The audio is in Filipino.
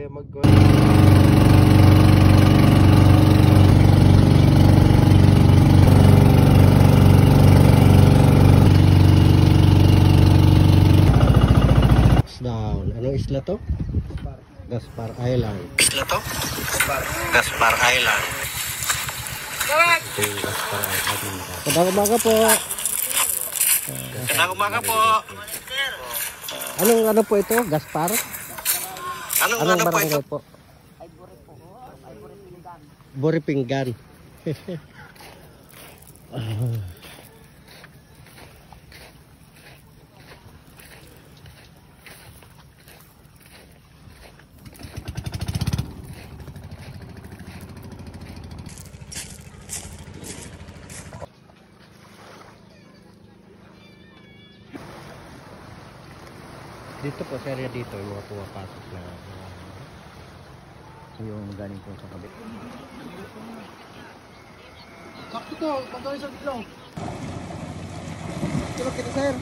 kaya mag down. Anong isla to? Gaspar Island. Isla to? Gaspar Island. Gaspar Island. Kadang umaga po. Kadang umaga po. Anong ano po ito? Gaspar? Anong ano po ito? Po? Ay Boripinggan. Dito po, serya dito, yung mga pumapasok na yung galing po sa kabit. Sakto to, pagkawin sa dilaw. Tulog kita, sir.